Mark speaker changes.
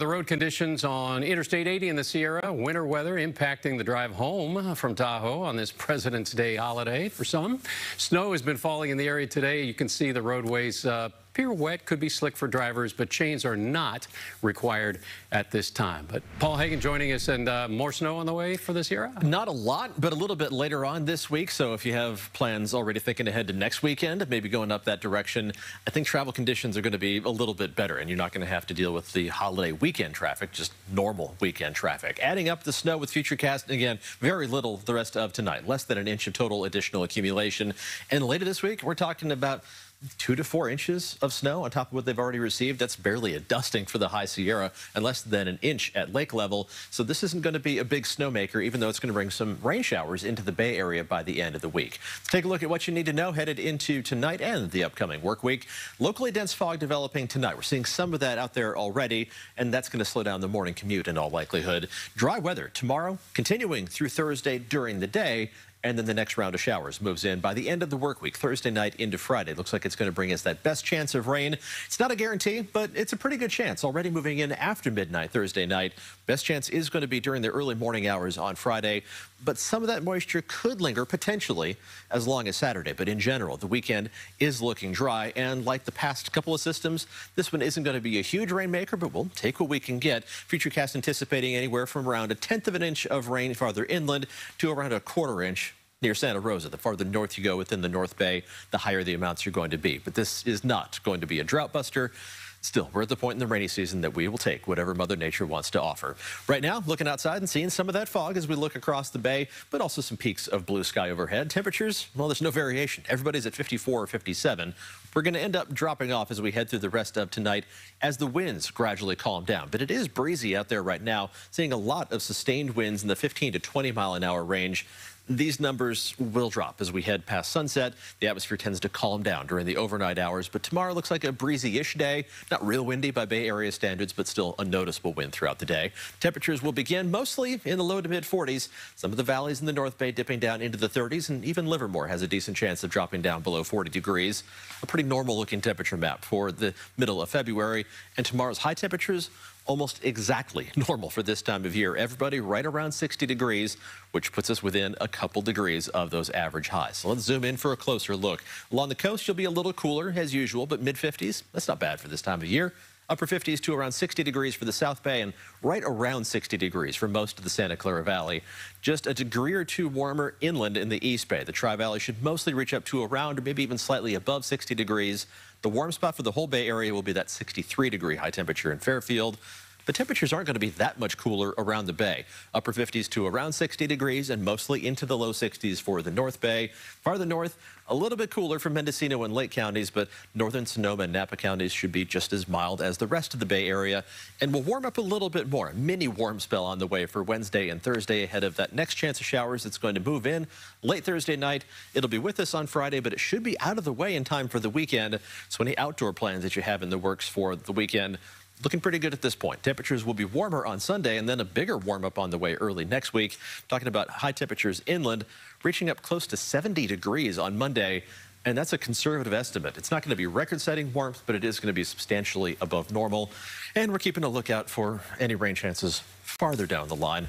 Speaker 1: The road conditions on Interstate 80 in the Sierra, winter weather impacting the drive home from Tahoe on this President's Day holiday for some. Snow has been falling in the area today. You can see the roadways appear wet, could be slick for drivers, but chains are not required at this time. But Paul Heggen joining us, and more snow on the way for the Sierra?
Speaker 2: Not a lot, but a little bit later on this week. So if you have plans already thinking ahead to next weekend, maybe going up that direction, I think travel conditions are going to be a little bit better, and you're not going to have to deal with the holiday weekend traffic, just normal weekend traffic. Adding up the snow with FUTURECAST, again, very little the rest of tonight, less than an inch of total additional accumulation. And later this week, we're talking about 2 to 4 inches of snow on top of what they've already received. That's barely a dusting for the high Sierra, and less than an inch at lake level. So this isn't going to be a big snowmaker, even though it's going to bring some rain showers into the Bay Area by the end of the week. Let's take a look at what you need to know headed into tonight and the upcoming work week. Locally dense fog developing tonight. We're seeing some of that out there already, and that's going to slow down the morning commute in all likelihood. Dry weather tomorrow, continuing through Thursday during the day. And then the next round of showers moves in by the end of the work week, Thursday night into Friday. Looks like it's going to bring us that best chance of rain. It's not a guarantee, but it's a pretty good chance. Already moving in after midnight Thursday night. Best chance is going to be during the early morning hours on Friday. But some of that moisture could linger potentially as long as Saturday. But in general, the weekend is looking dry. And like the past couple of systems, this one isn't going to be a huge rainmaker, but we'll take what we can get. FUTURECAST anticipating anywhere from around 1/10 of an inch of rain farther inland to around 1/4 inch near Santa Rosa. The farther north you go within the North Bay, the higher the amounts are going to be. But this is not going to be a drought buster. Still, we're at the point in the rainy season that we will take whatever Mother Nature wants to offer. Right now, looking outside and seeing some of that fog as we look across the bay, but also some peaks of blue sky overhead. Temperatures, well, there's no variation. Everybody's at 54 or 57. We're going to end up dropping off as we head through the rest of tonight as the winds gradually calm down. But it is breezy out there right now, seeing a lot of sustained winds in the 15 to 20 mile an hour range. These numbers will drop as we head past sunset. The atmosphere tends to calm down during the overnight hours, but tomorrow looks like a breezy-ish day. Not real windy by Bay Area standards, but still a noticeable wind throughout the day. Temperatures will begin mostly in the low to mid 40s. Some of the valleys in the North Bay dipping down into the 30s, and even Livermore has a decent chance of dropping down below 40 degrees. A pretty normal-looking temperature map for the middle of February. And tomorrow's high temperatures almost exactly normal for this time of year. Everybody right around 60 degrees, which puts us within a couple degrees of those average highs. So let's zoom in for a closer look. Along the coast, you'll be a little cooler as usual, but mid-50s, that's not bad for this time of year. Upper 50s to around 60 degrees for the South Bay, and right around 60 degrees for most of the Santa Clara Valley. Just a degree or two warmer inland in the East Bay. The Tri-Valley should mostly reach up to around or maybe even slightly above 60 degrees. The warm spot for the whole Bay Area will be that 63-degree high temperature in Fairfield. But temperatures aren't going to be that much cooler around the bay. Upper 50s to around 60 degrees and mostly into the low 60s for the North Bay. Farther north, a little bit cooler for Mendocino and Lake counties, but northern Sonoma and Napa counties should be just as mild as the rest of the Bay Area. And we'll warm up a little bit more. A mini warm spell on the way for Wednesday and Thursday ahead of that next chance of showers that's going to move in late Thursday night. It'll be with us on Friday, but it should be out of the way in time for the weekend. So any outdoor plans that you have in the works for the weekend, looking pretty good at this point. Temperatures will be warmer on Sunday, and then a bigger warm-up on the way early next week. Talking about high temperatures inland, reaching up close to 70 degrees on Monday, and that's a conservative estimate. It's not going to be record-setting warmth, but it is going to be substantially above normal. And we're keeping a lookout for any rain chances farther down the line.